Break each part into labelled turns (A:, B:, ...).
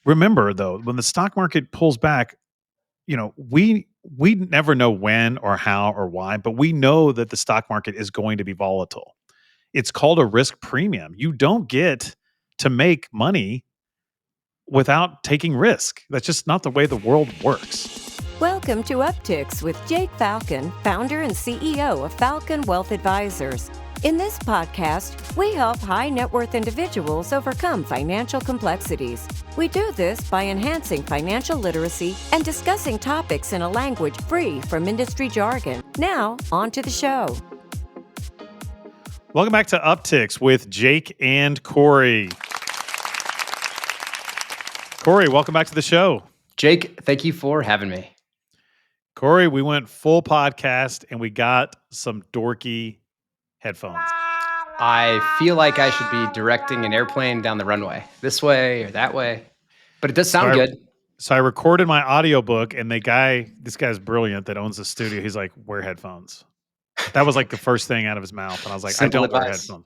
A: remember though, when the stock market pulls back, we never know when or how or why, but we know that the stock market is going to be volatile. It's called a risk premium. You don't get to make money without taking risk. That's just not the way the world works.
B: Welcome to Upticks with Jake Falcon, founder and CEO of Falcon Wealth Advisors. In this podcast, we help high net worth individuals overcome financial complexities. We do this by enhancing financial literacy and discussing topics in a language free from industry jargon. Now, on to the show.
A: Welcome back to Upticks with Jake and Cory. Cory, welcome back to the show.
C: Jake, thank you for having me.
A: Cory, we went full podcast and we got some dorky headphones.
C: I feel like I should be directing an airplane down the runway, this way or that way, but it does sound good.
A: So I recorded my audiobook, and this guy's brilliant that owns the studio. He's like, wear headphones. That was like the first thing out of his mouth. And I was like,
C: Simple
A: I don't wear
C: advice.
A: headphones.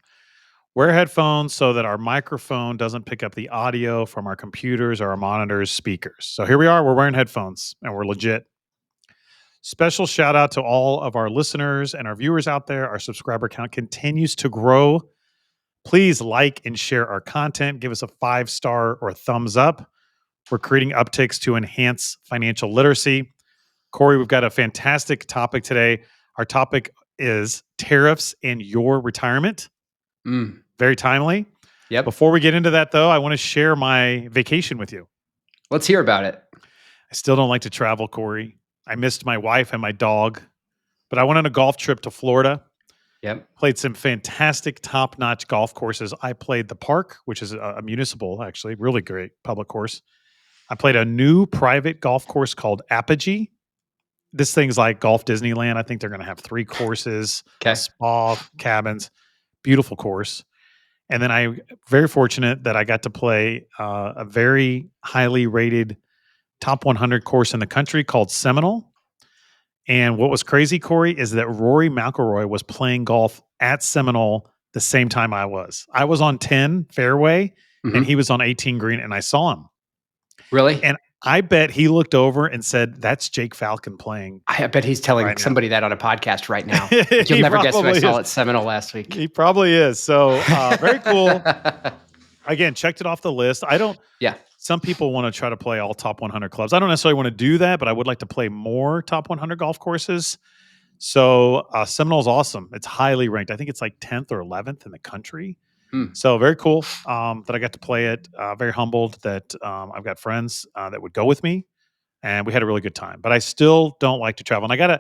A: Wear headphones so that our microphone doesn't pick up the audio from our computers or our monitors, speakers. So here we are, we're wearing headphones and we're legit. Special shout out to all of our listeners and our viewers out there. Our subscriber count continues to grow. Please like and share our content. Give us a 5-star or a thumbs up. We're creating upticks to enhance financial literacy. Cory, we've got a fantastic topic today. Our topic is tariffs and your retirement. Very timely.
C: Yep.
A: Before we get into that, though, I want to share my vacation with you.
C: Let's hear about it.
A: I still don't like to travel, Cory. I missed my wife and my dog, but I went on a golf trip to Florida.
C: Yep.
A: Played some fantastic top-notch golf courses. I played the Park, which is a municipal, actually, really great public course. I played a new private golf course called Apogee. This thing's like Golf Disneyland. I think they're going to have 3 courses, a spa, cabins, beautiful course. And then I'm very fortunate that I got to play a very highly rated top 100 course in the country called Seminole. And what was crazy, Cory, is that Rory McIlroy was playing golf at Seminole the same time I was. I was on 10 fairway and he was on 18 green, and I saw him.
C: Really?
A: And I bet he looked over and said, "That's Jake Falcon playing."
C: I bet he's telling
A: right
C: somebody that on a podcast right now.
A: He
C: You'll never guess who I
A: probably
C: saw
A: is.
C: at Seminole last week.
A: He probably is. So very cool. Again, checked it off the list. Some people want to try to play all top 100 clubs. I don't necessarily want to do that, but I would like to play more top 100 golf courses. So Seminole's awesome. It's highly ranked. I think it's like 10th or 11th in the country. So very cool that I got to play it. Very humbled that I've got friends that would go with me, and we had a really good time. But I still don't like to travel. And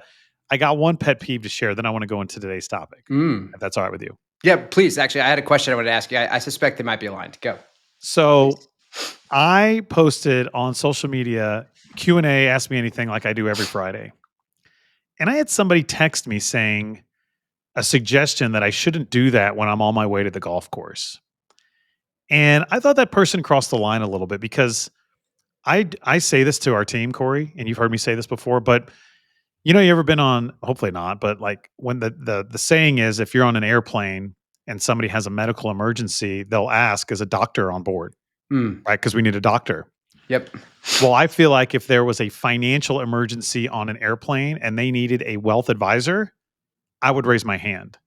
A: I got one pet peeve to share. Then I want to go into today's topic, if that's all right with you.
C: Yeah, please. Actually, I had a question I wanted to ask you. I suspect they might be aligned. Go.
A: So I posted on social media Q&A, Ask Me Anything, like I do every Friday. And I had somebody text me saying a suggestion that I shouldn't do that when I'm on my way to the golf course. And I thought that person crossed the line a little bit, because I say this to our team, Cory, and you've heard me say this before, but you ever been on, hopefully not, but like when the saying is, if you're on an airplane and somebody has a medical emergency, they'll ask, is a doctor on board? Right? Because we need a doctor.
C: Yep.
A: Well, I feel like if there was a financial emergency on an airplane and they needed a wealth advisor, I would raise my hand.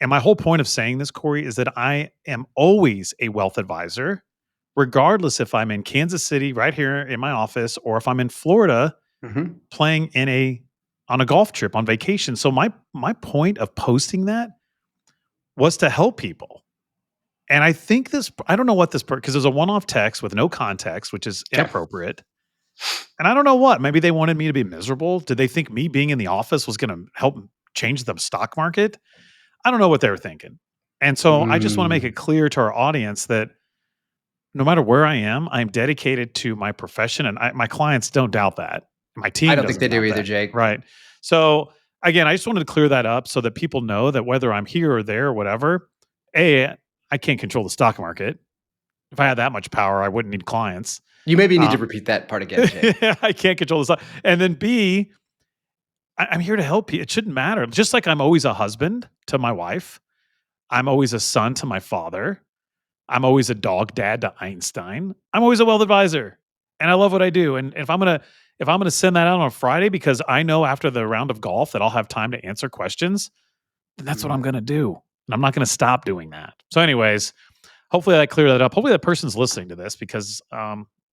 A: And my whole point of saying this, Cory, is that I am always a wealth advisor, regardless if I'm in Kansas City right here in my office, or if I'm in Florida playing on a golf trip on vacation. So my point of posting that was to help people. And I think I don't know what because there's a one-off text with no context, which is inappropriate. And I don't know what, maybe they wanted me to be miserable. Did they think me being in the office was going to help change the stock market? I don't know what they were thinking. And so I just want to make it clear to our audience that no matter where I am, I'm dedicated to my profession, and my clients don't doubt that. My team
C: I don't think they do either,
A: that.
C: Jake.
A: Right. So again, I just wanted to clear that up so that people know that whether I'm here or there or whatever, I can't control the stock market. If I had that much power, I wouldn't need clients.
C: You maybe need to repeat that part again, Jake.
A: I can't control the stock. And then B, I'm here to help you. It shouldn't matter. Just like I'm always a husband to my wife, I'm always a son to my father. I'm always a dog dad to Einstein. I'm always a wealth advisor, and I love what I do. And if I'm gonna send that out on Friday because I know after the round of golf that I'll have time to answer questions, then that's what I'm gonna do, and I'm not gonna stop doing that. So, anyways, hopefully I clear that up. Hopefully that person's listening to this because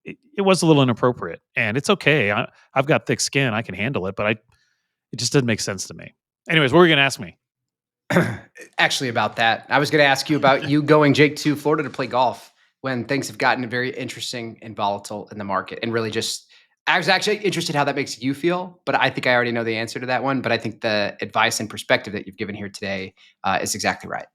A: it was a little inappropriate, and it's okay. I've got thick skin; I can handle it, but it just doesn't make sense to me. Anyways, what were you gonna ask me?
C: Actually, about that, I was going to ask you about you going, Jake, to Florida to play golf when things have gotten very interesting and volatile in the market, and really just. I was actually interested how that makes you feel, but I think I already know the answer to that one. But I think the advice and perspective that you've given here today is exactly right.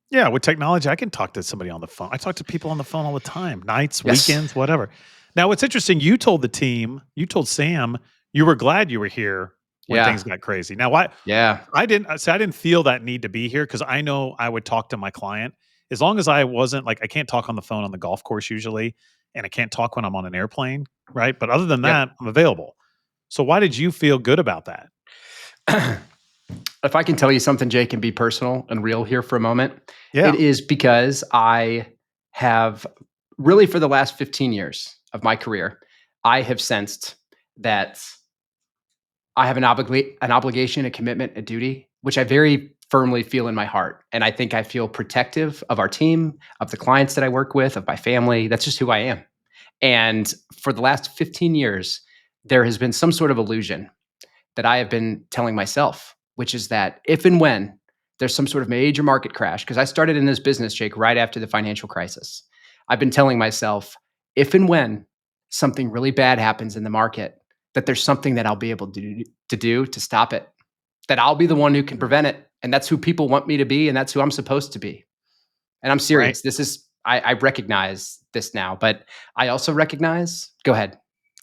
A: Yeah, with technology, I can talk to somebody on the phone. I talk to people on the phone all the time, nights,
C: Yes.
A: weekends, whatever. Now, what's interesting, you told the team, you told Sam, you were glad you were here when things
C: Yeah.
A: got crazy. Now, why
C: Yeah.
A: I didn't feel that need to be here because I know I would talk to my client as long as I wasn't like I can't talk on the phone on the golf course usually, and I can't talk when I'm on an airplane, right? But other than
C: Yep.
A: that, I'm available. So why did you feel good about that?
C: If I can tell you something, Jake, and be personal and real here for a moment, it
A: Yeah,
C: is because I have really for the last 15 years of my career, I have sensed that I have an obligation, a commitment, a duty, which I very firmly feel in my heart. And I think I feel protective of our team, of the clients that I work with, of my family. That's just who I am. And for the last 15 years, there has been some sort of illusion that I have been telling myself, which is that if and when there's some sort of major market crash, because I started in this business, Jake, right after the financial crisis, I've been telling myself, if and when something really bad happens in the market, that there's something that I'll be able to do to stop it, that I'll be the one who can prevent it. And that's who people want me to be. And that's who I'm supposed to be. And I'm
A: right.
C: serious. I recognize this now, but I also recognize, go ahead.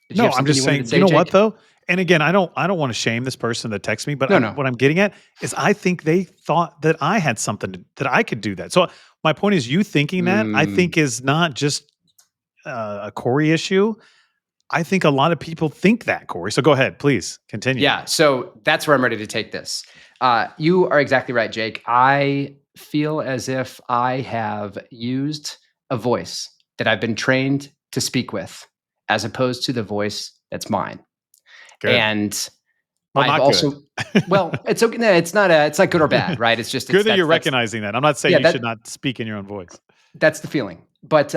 C: Did you
A: No,
C: have
A: I'm
C: something
A: just
C: you wanted to
A: saying, you
C: say,
A: know what
C: Jake?
A: though? And again, I don't want to shame this person that texted me, but
C: No, no.
A: what I'm getting at is I think they thought that I had that I could do that. So my point is, you thinking that I
C: Mm.
A: think is not just a Corey issue. I think a lot of people think that, Corey. So go ahead, please continue.
C: Yeah, so that's where I'm ready to take this. You are exactly right, Jake. I feel as if I have used a voice that I've been trained to speak with, as opposed to the voice that's mine.
A: Good.
C: And
A: Well,
C: I've
A: not good.
C: also, well, it's okay. No, it's not good or bad, right? It's just
A: Good
C: it's
A: that you're
C: that's
A: recognizing that. I'm not saying
C: yeah
A: you should
C: that
A: not speak in your own voice.
C: that's the feeling. But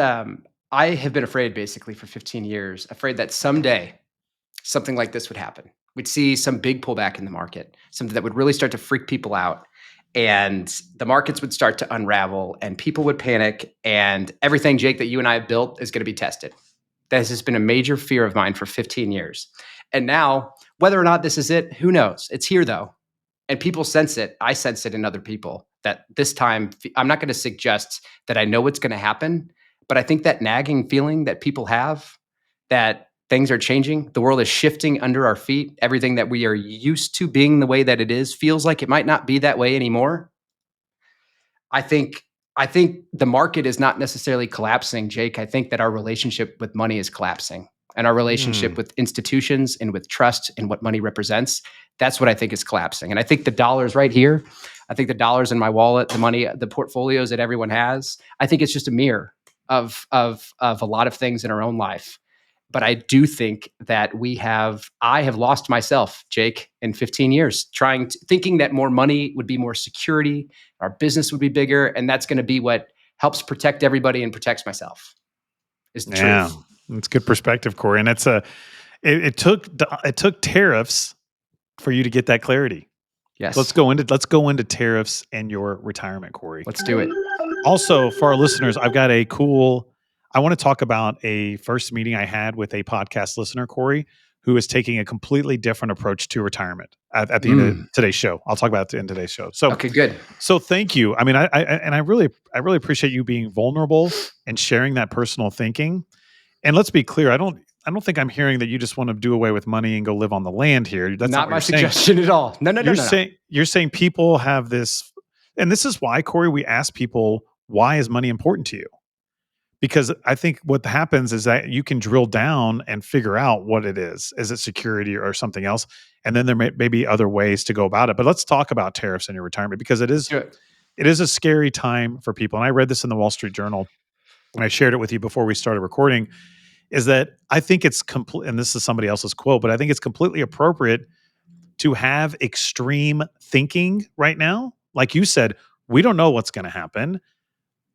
C: I have been afraid basically for 15 years, afraid that someday something like this would happen. We'd see some big pullback in the market, something that would really start to freak people out. And the markets would start to unravel and people would panic. And everything, Jake, that you and I have built is going to be tested. That has been a major fear of mine for 15 years. And now, whether or not this is it, who knows? It's here though. And people sense it. I sense it in other people that this time, I'm not going to suggest that I know what's going to happen, but I think that nagging feeling that people have that things are changing, the world is shifting under our feet, everything that we are used to being the way that it is feels like it might not be that way anymore. I think I think the market is not necessarily collapsing, Jake. I think that our relationship with money is collapsing and our relationship
A: Hmm.
C: with institutions and with trust and what money represents. That's what I think is collapsing. And I think the dollars right here, I think the dollars in my wallet, the money, the portfolios that everyone has, I think it's just a mirror of a lot of things in our own life. But I do think that I have lost myself, Jake, in 15 years, thinking that more money would be more security, our business would be bigger, and that's going to be what helps protect everybody and protects myself. Is the
A: Yeah,
C: truth.
A: it's good perspective, Corey. And it took tariffs for you to get that clarity. So
C: Yes.
A: let's go into tariffs and your retirement, Corey.
C: Let's do it.
A: Also, for our listeners, I've got a cool. I want to talk about a first meeting I had with a podcast listener, Corey, who is taking a completely different approach to retirement at the end of
C: Mm.
A: today's show. I'll talk about it at the end of today's show. So,
C: Okay, good.
A: so thank you. I mean, I really appreciate you being vulnerable and sharing that personal thinking. And let's be clear, I don't think I'm hearing that you just want to do away with money and go live on the land here. That's not
C: Not
A: what
C: my
A: you're saying.
C: suggestion at all. No, no, no, no, no.
A: You're saying people have this, and this is why, Corey, we ask people, why is money important to you? Because I think what happens is that you can drill down and figure out what it is. Is it security or something else? And then there may be other ways to go about it. But let's talk about tariffs in your retirement because
C: Let's do it.
A: it is a scary time for people. And I read this in the Wall Street Journal. and I shared it with you before we started recording, is that I think it's complete, and this is somebody else's quote, but I think it's completely appropriate to have extreme thinking right now. Like you said, we don't know what's going to happen.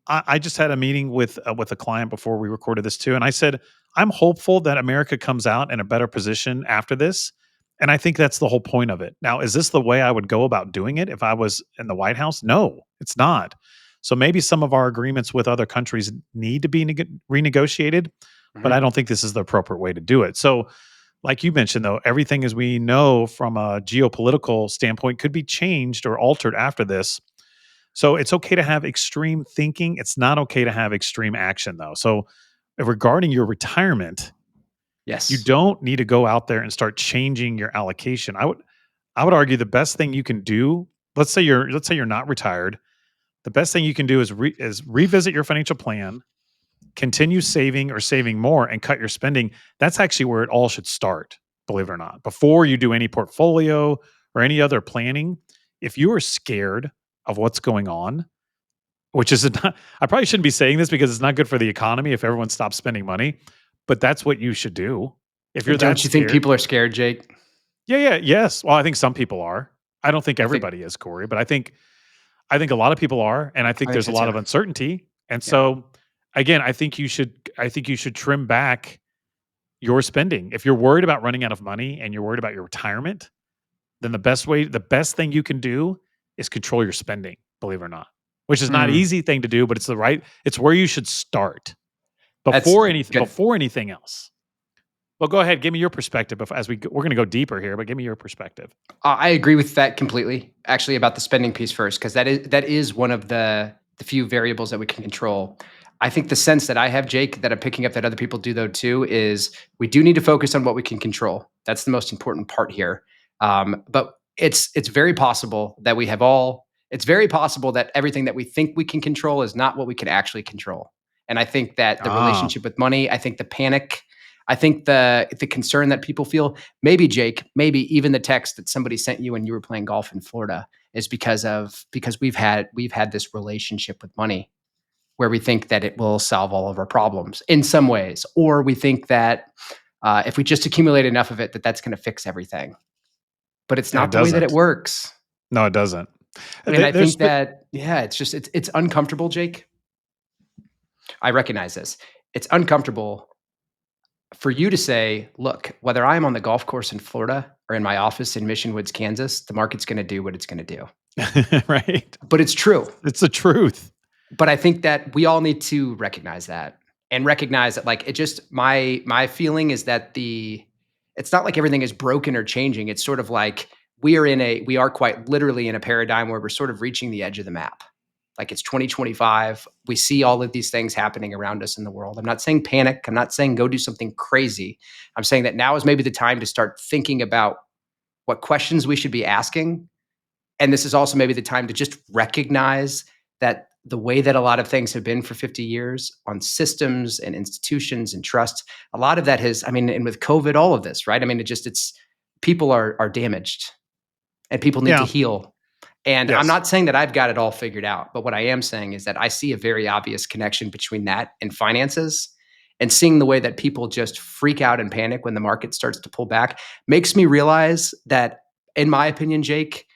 A: I just had a meeting with a client before we recorded this too, and I said I'm hopeful that America comes out in a better position after this, and I think that's the whole point of it. Now, is this the way I would go about doing it if I was in the White House? No, it's not. So maybe some of our agreements with other countries need to be renegotiated, but I
C: Mhm.
A: don't think this is the appropriate way to do it. So, like you mentioned, though, everything as we know from a geopolitical standpoint could be changed or altered after this. So it's okay to have extreme thinking. It's not okay to have extreme action, though. So regarding your retirement, you
C: Yes.
A: don't need to go out there and start changing your allocation. I would argue the best thing you can do, let's say you're not retired, the best thing you can do is revisit your financial plan, continue saving or saving more and cut your spending. That's actually where it all should start, believe it or not. Before you do any portfolio or any other planning, if you are scared of what's going on, which is not, I probably shouldn't be saying this because it's not good for the economy if everyone stops spending money, but that's what you should do. If you're that
C: Don't you think
A: scared.
C: people are scared, Jake?
A: Yeah, yeah, yes. Well, I think some people are. I don't think
C: I think
A: everybody is, Corey, but I think a lot of people are, and I think
C: I think
A: there's a
C: so
A: lot
C: too.
A: of uncertainty. And
C: Yeah.
A: so again, I think you should trim back your spending. If you're worried about running out of money and you're worried about your retirement, then the best thing you can do is control your spending, believe it or not. Which is not
C: Mm.
A: easy thing to do, but it's where you should start
C: That's good.
A: before anything else. Well, go ahead, give me your perspective as we're going to go deeper here, but give me your perspective.
C: I agree with that completely. Actually, about the spending piece first, because that is one of the few variables that we can control. I think the sense that I have, Jake, that I'm picking up that other people do though too, is we do need to focus on what we can control. That's the most important part here. But it's very possible that we have all. It's very possible that everything that we think we can control is not what we can actually control. And I think that the
A: Ah,
C: relationship with money, I think the panic, I think the concern that people feel, maybe Jake, maybe even the text that somebody sent you when you were playing golf in Florida is because we've had this relationship with money where we think that it will solve all of our problems in some ways, or we think that if we just accumulate enough of it, that that's going to fix everything. But it's
A: and it
C: not the way that it
A: doesn't.
C: works.
A: No, it doesn't.
C: And I
A: There's
C: think that it's uncomfortable, Jake. I recognize this. It's uncomfortable for you to say, look, whether I'm on the golf course in Florida or in my office in Mission Woods, Kansas, the market's going to do what it's going to do.
A: right.
C: But it's true.
A: It's the truth.
C: But I think that we all need to recognize that and recognize that, like, it just my feeling is that it's not like everything is broken or changing. It's sort of like we are quite literally in a paradigm where we're sort of reaching the edge of the map. Like, it's 2025. We see all of these things happening around us in the world. I'm not saying panic. I'm not saying go do something crazy. I'm saying that now is maybe the time to start thinking about what questions we should be asking. And this is also maybe the time to just recognize that the way that a lot of things have been for 50 years on systems and institutions and trust, a lot of that has, I mean, and with COVID, all of this, right? I mean, it's people are damaged and people need to
A: Yeah.
C: heal. And I'm
A: Yes.
C: not saying that I've got it all figured out, but what I am saying is that I see a very obvious connection between that and finances. And seeing the way that people just freak out and panic when the market starts to pull back makes me realize that, in my opinion, Jake,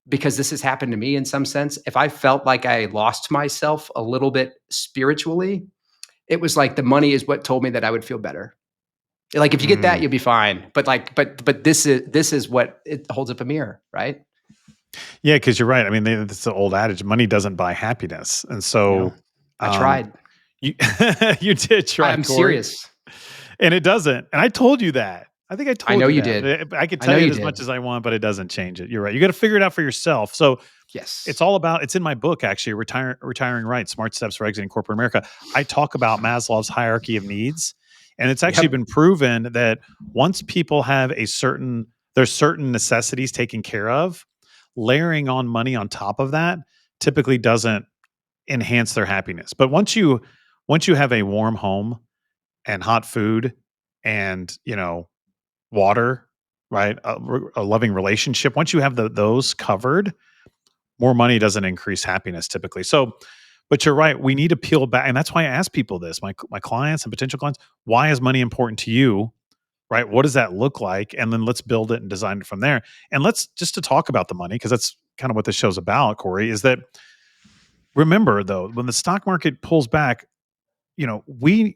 C: because this has happened to me in some sense, if I felt like I lost myself a little bit spiritually, it was like the money is what told me that I would feel better. Like, if you get that,
A: Mm.
C: you'll be fine. But like, but this is what it holds up a mirror, right?
A: Yeah, because you're right. I mean, it's the old adage: money doesn't buy happiness, and
C: You know,
A: so
C: I
A: um,
C: tried.
A: you you did try,
C: I'm
A: Corey,
C: serious.
A: and it doesn't. And I told you that. I think I
C: I
A: told
C: know
A: you
C: you
A: that.
C: did.
A: I could
C: I
A: tell
C: know
A: you
C: you
A: it as much
C: did.
A: as I want, but it doesn't change it. You're right. You got to figure it out for yourself. So it's
C: Yes.
A: all about. It's in my book actually, retiring right: Smart Steps for Exiting Corporate America. I talk about Maslow's hierarchy of needs, and it's actually
C: Yep.
A: been proven that once people have there's certain necessities taken care of, layering on money on top of that typically doesn't enhance their happiness. But once you have a warm home and hot food and water, right, a loving relationship, once you have those covered, more money doesn't increase happiness typically. So But you're right. We need to peel back. And that's why I ask people this, my clients and potential clients, why is money important to you? Right? What does that look like? And then let's build it and design it from there. And let's just to talk about the money, because that's kind of what this show's about, Cory, is that remember though, when the stock market pulls back, we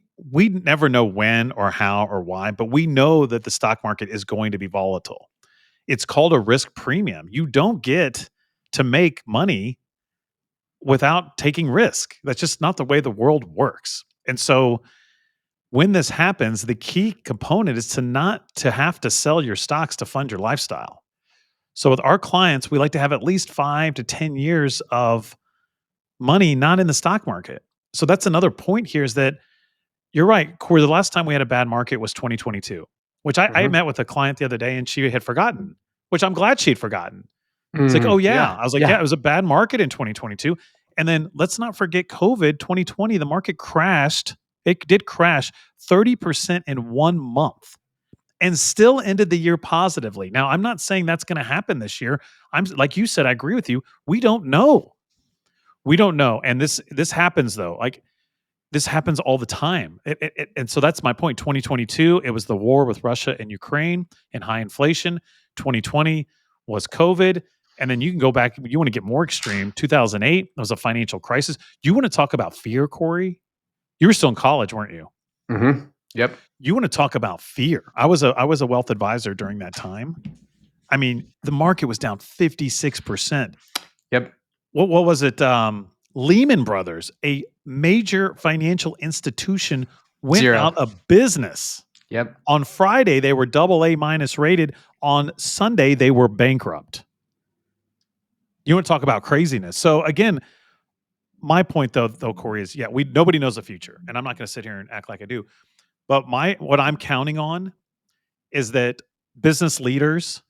A: never know when or how or why, but we know that the stock market is going to be volatile. It's called a risk premium. You don't get to make money without taking risk. That's just not the way the world works. And so when this happens, the key component is to not to have to sell your stocks to fund your lifestyle. So with our clients, we like to have at least 5 to 10 years of money not in the stock market. So that's another point here is that you're right, Corey. The last time we had a bad market was 2022, which I
C: Mhm.
A: met with a client the other day and she had forgotten, which I'm glad she'd forgotten. It's like, oh yeah.
C: Yeah.
A: I was like, yeah,
C: Yeah.
A: it was a bad market in 2022. And then let's not forget COVID 2020, the market crashed. It did crash 30% in 1 month and still ended the year positively. Now, I'm not saying that's going to happen this year. I'm like you said, I agree with you. We don't know. We don't know. And this happens though. Like this happens all the time. And so that's my point. 2022, it was the war with Russia and Ukraine and high inflation. 2020 was COVID. And then you can go back, you want to get more extreme. 2008 was a financial crisis. You want to talk about fear, Corey? You were still in college, weren't you?
C: Mhm. Yep.
A: You want to talk about fear. I was a wealth advisor during that time. I mean, the market was down 56%.
C: Yep.
A: What was it? Lehman Brothers, a major financial institution, went
C: 0.
A: out of business.
C: Yep.
A: On Friday, they were double A minus rated. On Sunday, they were bankrupt. You want to talk about craziness? So again, my point though, Corey, is nobody knows the future, and I'm not going to sit here and act like I do. But what I'm counting on is that business leaders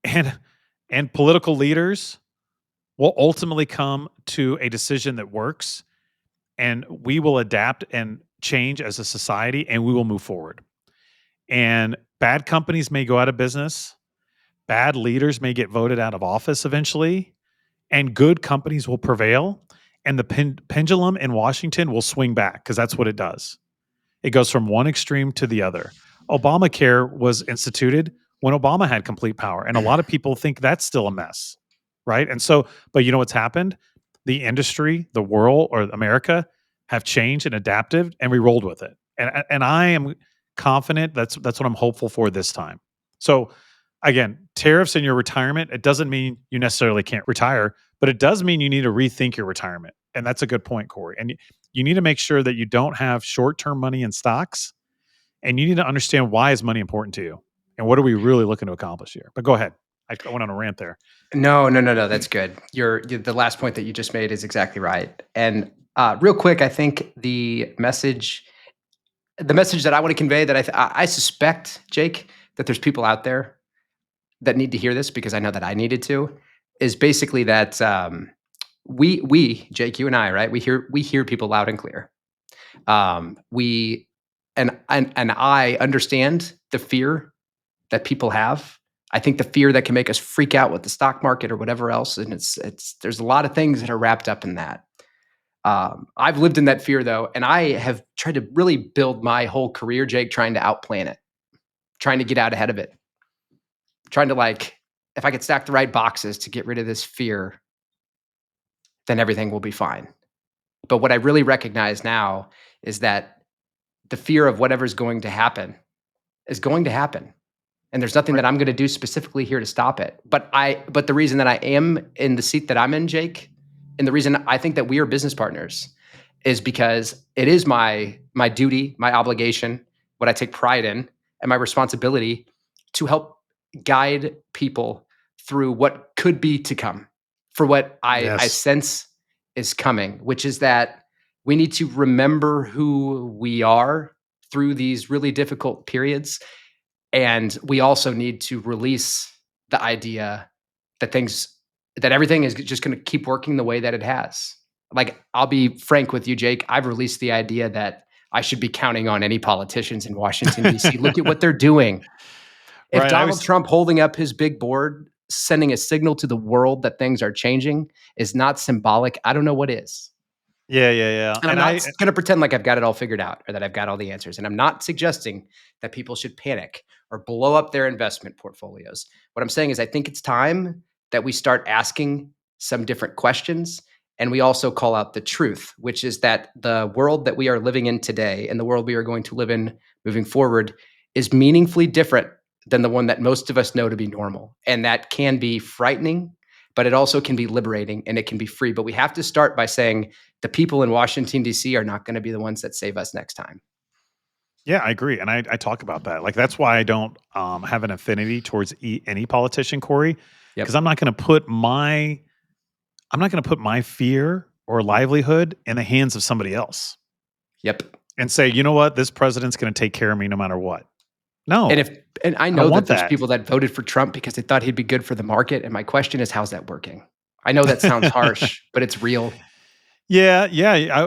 A: and political leaders will ultimately come to a decision that works, and we will adapt and change as a society, and we will move forward. And bad companies may go out of business, bad leaders may get voted out of office eventually, and good companies will prevail. And the pendulum in Washington will swing back because that's what it does. It goes from one extreme to the other. Obamacare was instituted when Obama had complete power, and a lot of people think that's still a mess, right? And so, but you know what's happened? The industry, the world, or America have changed and adapted, and we rolled with it. And I am confident that's what I'm hopeful for this time. So, again, tariffs in your retirement, it doesn't mean you necessarily can't retire, but it does mean you need to rethink your retirement, and that's a good point, Corey. And you need to make sure that you don't have short-term money in stocks, and you need to understand why is money important to you, and what are we really looking to accomplish here. But go ahead. I went on a rant there.
C: No, no, no, no. That's good. The last point that you just made is exactly right. And real quick, I think the message that I want to convey that I suspect, Jake, that there's people out there that need to hear this because I know that I needed to, is basically that Jake, you and I, right? We hear people loud and clear. We and I understand the fear that people have. I think the fear that can make us freak out with the stock market or whatever else, and there's a lot of things that are wrapped up in that. I've lived in that fear though, and I have tried to really build my whole career, Jake, trying to outplan it, trying to get out ahead of it, trying to if I could stack the right boxes to get rid of this fear, then everything will be fine. But what I really recognize now is that the fear of whatever's going to happen is going to happen. And there's nothing
A: Right.
C: that I'm going to do specifically here to stop it. But the reason that I am in the seat that I'm in, Jake, and the reason I think that we are business partners is because it is my duty, my obligation, what I take pride in, and my responsibility to help guide people through what could be to come, for what I
A: Yes.
C: sense is coming, which is that we need to remember who we are through these really difficult periods. And we also need to release the idea that everything is just going to keep working the way that it has. Like, I'll be frank with you, Jake. I've released the idea that I should be counting on any politicians in Washington, D.C. Look at what they're doing. If
A: Right. I
C: Donald
A: always
C: Trump holding up his big board sending a signal to the world that things are changing is not symbolic, I don't know what is.
A: Yeah.
C: And I'm
A: And
C: not going to pretend like I've got it all figured out or that I've got all the answers. And I'm not suggesting that people should panic or blow up their investment portfolios. What I'm saying is, I think it's time that we start asking some different questions. And we also call out the truth, which is that the world that we are living in today and the world we are going to live in moving forward is meaningfully different than the one that most of us know to be normal. And that can be frightening, but it also can be liberating and it can be free. But we have to start by saying, the people in Washington, D.C. are not going to be the ones that save us next time.
A: Yeah, I agree, and I talk about that. Like that's why I don't have an affinity towards any politician, Corey, because
C: Yep.
A: I'm not going to put my fear or livelihood in the hands of somebody else
C: Yep.
A: and say, you know what, this president's going to take care of me no matter what. No,
C: And I
A: I
C: know
A: don't
C: that
A: want
C: there's
A: that.
C: people that voted for Trump because they thought he'd be good for the market. And my question is, how's that working? I know that sounds harsh, but it's real.
A: Yeah.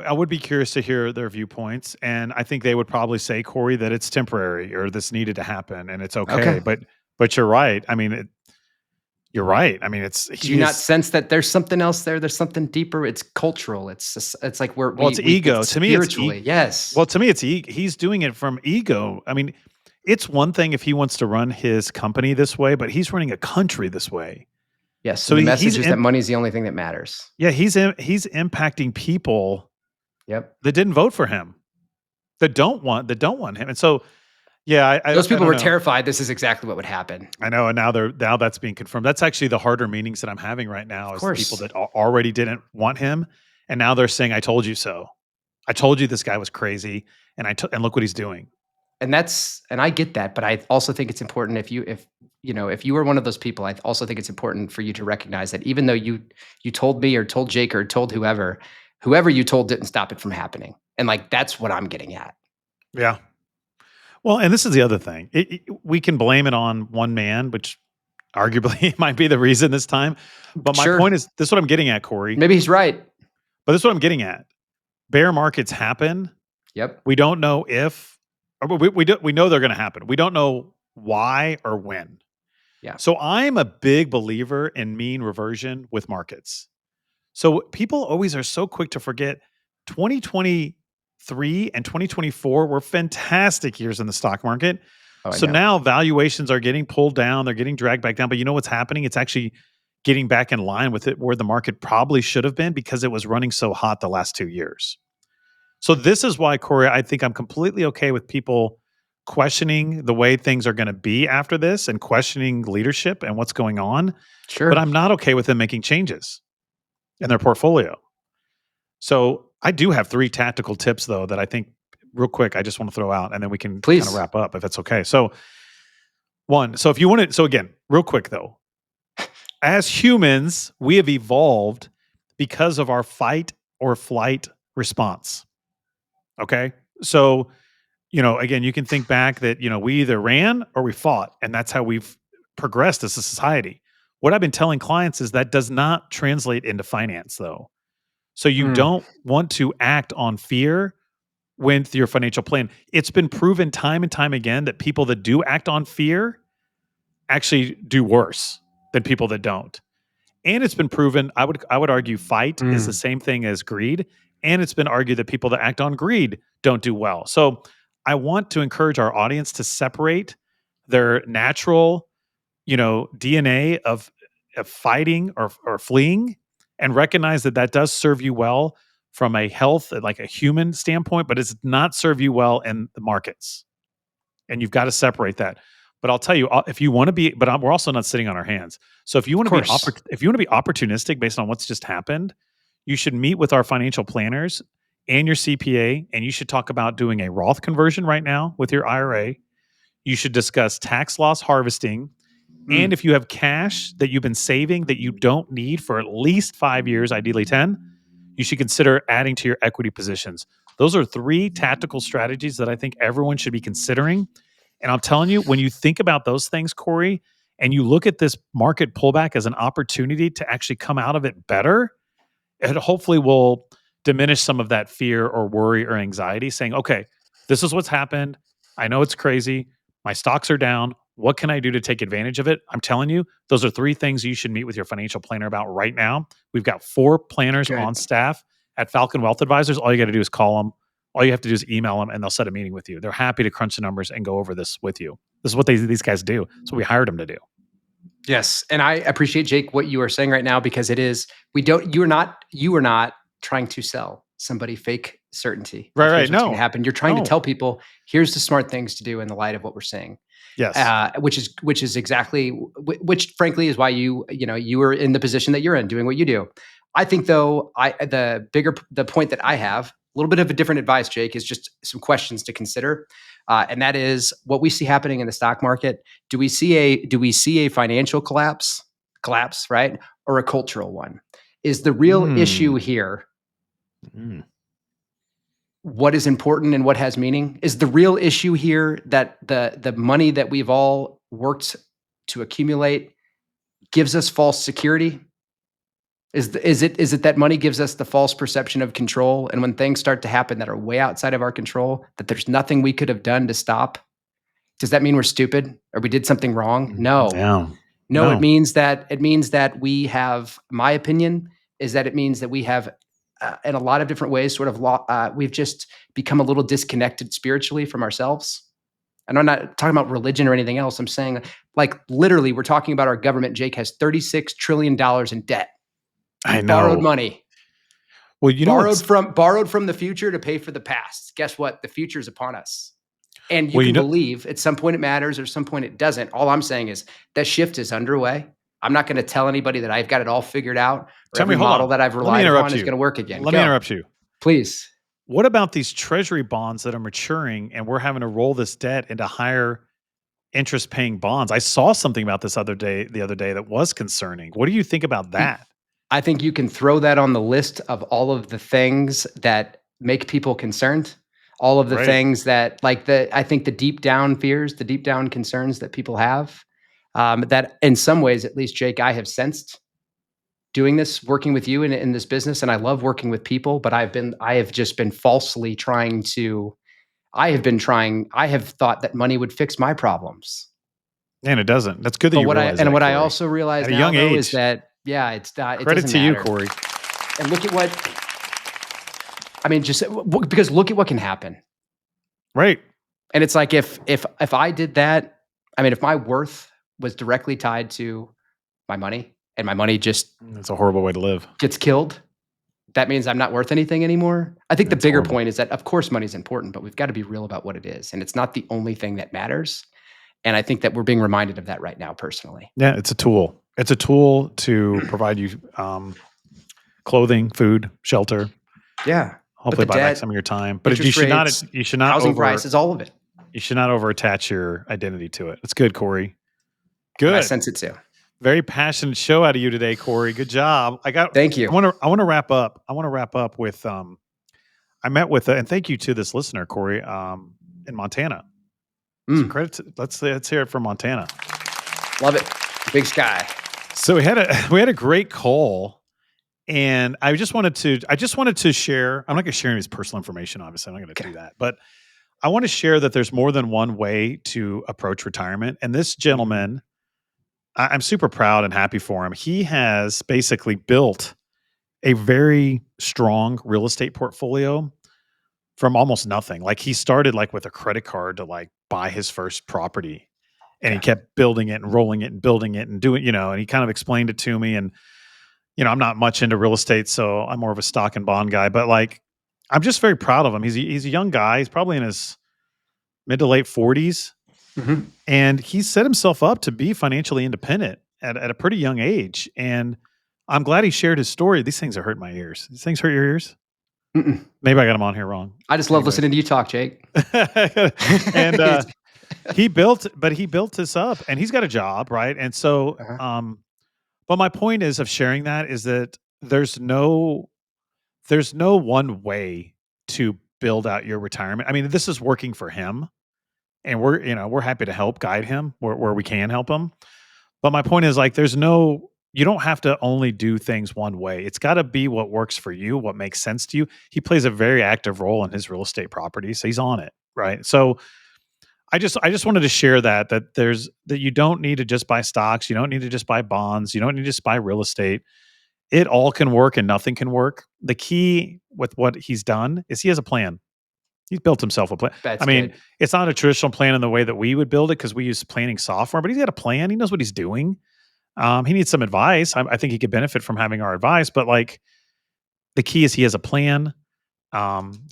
A: I would be curious to hear their viewpoints, and I think they would probably say, Corey, that it's temporary or this needed to happen and it's okay.
C: Okay.
A: But you're right. I mean, you're right. I mean,
C: Do you not sense that there's something else there? There's something deeper. It's cultural. It's like
A: it's ego.
C: it's
A: To me, it's
C: spiritually. Yes.
A: well, to me, it's he's doing it from ego. I mean, it's one thing if he wants to run his company this way, but he's running a country this way.
C: Yes.
A: So
C: And the
A: he's
C: message is that money is the only thing that matters.
A: yeah, he's impacting people
C: Yep.
A: that didn't vote for him, that don't want him. And so yeah,
C: Those
A: I
C: people
A: don't
C: were
A: know.
C: terrified. This is exactly what would happen.
A: I know, and now that's being confirmed. That's actually the harder meetings that I'm having right now
C: Of
A: is the people
C: course.
A: that already didn't want him, and now they're saying, "I told you so. I told you this guy was crazy, and and look what he's doing."
C: And I get that, but I also think it's important if you were one of those people, I also think it's important for you to recognize that even though you told me or told Jake or told whoever you told didn't stop it from happening. And like that's what I'm getting at.
A: Yeah. Well, and this is the other thing. We can blame it on one man, which arguably might be the reason this time. But my
C: Sure.
A: point is, this is what I'm getting at, Corey.
C: Maybe he's right.
A: But this is what I'm getting at. Bear markets happen.
C: Yep.
A: We don't know if, or we know they're going to happen. We don't know why or when.
C: Yeah.
A: So I'm a big believer in mean reversion with markets. So people always are so quick to forget 2023 and 2024 were fantastic years in the stock market.
C: Oh, I
A: So
C: know.
A: now valuations are getting pulled down, they're getting dragged back down. But you know what's happening? It's actually getting back in line with it where the market probably should have been because it was running so hot the last 2 years. So this is why, Corey, I think I'm completely okay with people questioning the way things are going to be after this and questioning leadership and what's going on. But
C: Sure.
A: I'm not okay with them making changes in their portfolio. So I do have 3 tactical tips, though, that I think real quick, I just want to throw out, and then we can kind
C: Please.
A: of wrap up if that's okay. So one, so if you want to, so again, real quick though, as humans, we have evolved because of our fight or flight response. Okay. So, again, you can think back that, we either ran or we fought, and that's how we've progressed as a society. What I've been telling clients is that does not translate into finance, though. So you don't want to act on fear with your financial plan. It's been proven time and time again that people that do act on fear actually do worse than people that don't. And it's been proven, I would argue fight is the same thing as greed. And it's been argued that people that act on greed don't do well. So I want to encourage our audience to separate their natural, DNA of fighting or fleeing and recognize that does serve you well from a health, like a human standpoint, but it's not serve you well in the markets. And you've got to separate that. But I'll tell you, if you want to be, we're also not sitting on our hands. So if you want to be, if you want to be opportunistic based on what's just happened, you should meet with our financial planners and your CPA, and you should talk about doing a Roth conversion right now with your IRA. You should discuss tax loss harvesting. And if you have cash that you've been saving that you don't need for at least 5 years, ideally 10, you should consider adding to your equity positions. Those are 3 tactical strategies that I think everyone should be considering. And I'm telling you, when you think about those things, Corey, and you look at this market pullback as an opportunity to actually come out of it better, it hopefully will diminish some of that fear or worry or anxiety, saying, okay, this is what's happened. I know it's crazy. My stocks are down. What can I do to take advantage of it? I'm telling you, those are 3 things you should meet with your financial planner about right now. We've got 4 planners on
C: Good.
A: staff at Falcon Wealth Advisors. All you got to do is call them. All you have to do is email them, and they'll set a meeting with you. They're happy to crunch the numbers and go over this with you. This is what these guys do. So we hired them to do.
C: Yes, and I appreciate, Jake, what you are saying right now, because it is you are not trying to sell somebody fake certainty of
A: Right.
C: here's what's going
A: No.
C: to happen. You're trying to
A: No.
C: tell people here's the smart things to do in the light of what we're seeing.
A: Yes.
C: Which is exactly which frankly is why you are in the position that you're in, doing what you do. I think though, the point that I have, a little bit of a different advice, Jake, is just some questions to consider. And that is what we see happening in the stock market. Do we see a financial collapse, right? Or a cultural one? Is the real issue here what is important and what has meaning? Is the real issue here that the money that we've all worked to accumulate gives us false security? Is it that money gives us the false perception of control, and when things start to happen that are way outside of our control, that there's nothing we could have done to stop? Does that mean we're stupid or we did something wrong? No. No, it means that we have, my opinion is that it means that we have in a lot of different ways, sort of we've just become a little disconnected spiritually from ourselves. And I'm not talking about religion or anything else. I'm saying, like, literally, we're talking about our government. Jake has $36 trillion in debt.
A: I know.
C: Borrowed money.
A: Well,
C: borrowed from the future to pay for the past. Guess what? The future is upon us. And you can believe at some point it matters or some point it doesn't. All I'm saying is that shift is underway. I'm not going to tell anybody that I've got it all figured out or every model that I've relied on is going to work again.
A: Let me interrupt you.
C: Please.
A: What about these treasury bonds that are maturing and we're having to roll this debt into higher interest paying bonds? I saw something about this the other day that was concerning. What do you think about that?
C: I think you can throw that on the list of all of the things that make people concerned. All of the things that, I think the deep down fears, the deep down concerns that people have, that in some ways, at least, Jake, I have sensed doing this, working with you in this business. And I love working with people, but I have just been falsely trying to, I have thought that money would fix my problems.
A: And it doesn't. That's good that you realize that.
C: And what I also realize now, though, is that, it's not.
A: Credit to you, Cory.
C: And look at what, because look at what can happen.
A: Right.
C: And it's like, if I did that, if my worth was directly tied to my money and my money just,
A: it's a horrible way to live,
C: gets killed, that means I'm not worth anything anymore. I think the bigger point is that, of course, money's important, but we've got to be real about what it is. And it's not the only thing that matters. And I think that we're being reminded of that right now, personally.
A: Yeah, it's a tool. It's a tool to provide you clothing, food, shelter.
C: Yeah.
A: Hopefully buy back some of your time. But you should not
C: housing prices, all of it.
A: You should not over attach your identity to it. It's good, Cory. Good.
C: I sense it too.
A: Very passionate show out of you today, Cory. Good job.
C: Thank you.
A: I want to wrap up. I want to wrap up with I met with and thank you to this listener, Cory, in Montana. So let's hear it from Montana.
C: Love it. Big sky.
A: So we had a great call. And I just wanted to share, I'm not going to share any of his personal information, obviously. I'm not going to do that. But I want to share that there's more than one way to approach retirement. And this gentleman, I'm super proud and happy for him. He has basically built a very strong real estate portfolio from almost nothing. Like, he started with a credit card to buy his first property. And he kept building it and rolling it and building it and doing, and he kind of explained it to me. And I'm not much into real estate, so I'm more of a stock and bond guy. But I'm just very proud of him. He's a young guy. He's probably in his mid to late 40s, and he set himself up to be financially independent at a pretty young age. And I'm glad he shared his story. These things are hurting my ears. These things hurt your ears?
C: Mm-mm.
A: Maybe I got him on here wrong.
C: I just love listening to you talk, Jake.
A: And he built this up, and he's got a job, right? And so, but my point of sharing that is that there's no one way to build out your retirement. This is working for him, and we're happy to help guide him where we can help him. But my point is, you don't have to only do things one way. It's got to be what works for you, what makes sense to you. He plays a very active role in his real estate property, so he's on it, right? So I just wanted to share that you don't need to just buy stocks, you don't need to just buy bonds, you don't need to just buy real estate. It all can work and nothing can work. The key with what he's done is he has a plan. He's built himself a plan. I
C: That's
A: mean,
C: good.
A: it's not a traditional plan in the way that we would build it because we use planning software, but he's got a plan. He knows what he's doing. He needs some advice. I think he could benefit from having our advice, but like the key is he has a plan.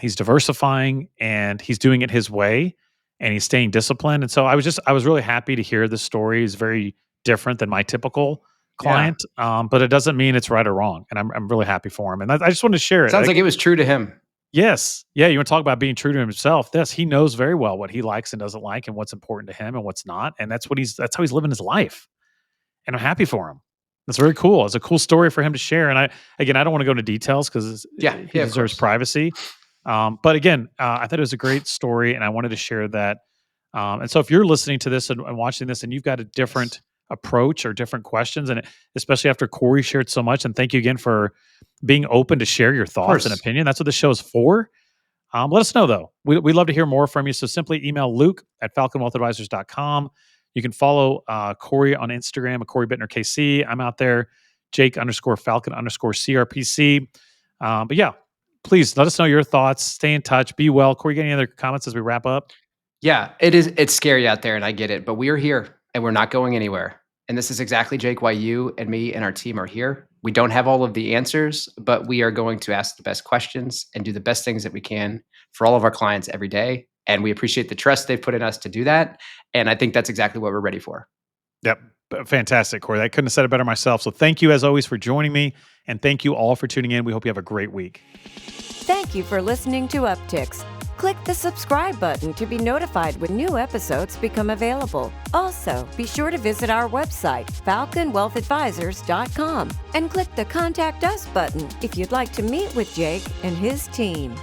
A: He's diversifying and he's doing it his way and he's staying disciplined. And so I was really happy to hear this story. Is very different than my typical
C: Yeah.
A: client. But it doesn't mean it's right or wrong. And I'm really happy for him. And I just wanted to share it.
C: Sounds like it was true to him.
A: Yes. Yeah. You want to talk about being true to himself. Yes. He knows very well what he likes and doesn't like and what's important to him and what's not. And that's how he's living his life. And I'm happy for him. That's very cool. It's a cool story for him to share. And I don't want to go into details because
C: Yeah.
A: he
C: Yeah, of
A: deserves
C: course.
A: privacy. But again, I thought it was a great story and I wanted to share that. And so if you're listening to this and watching this and you've got a different
C: Yes.
A: approach or different questions, and especially after Cory shared so much, and thank you again for being open to share your
C: Of
A: thoughts and
C: course.
A: opinion. That's what this show is for. Let us know though. We'd love to hear more from you. So simply email Luke at falconwealthadvisors.com. You can follow Cory on Instagram at Cory Bittner KC. I'm out there, Jake_Falcon_CRPC. But yeah, please let us know your thoughts. Stay in touch. Be well. Cory, got any other comments as we wrap up?
C: Yeah, it's scary out there and I get it, but we are here and we're not going anywhere. And this is exactly, Jake, why you and me and our team are here. We don't have all of the answers, but we are going to ask the best questions and do the best things that we can for all of our clients every day. And we appreciate the trust they've put in us to do that. And I think that's exactly what we're ready for.
A: Yep. Fantastic, Cory. I couldn't have said it better myself. So thank you as always for joining me. And thank you all for tuning in. We hope you have a great week.
B: Thank you for listening to Upticks. Click the subscribe button to be notified when new episodes become available. Also, be sure to visit our website, falconwealthadvisors.com, and click the Contact Us button if you'd like to meet with Jake and his team.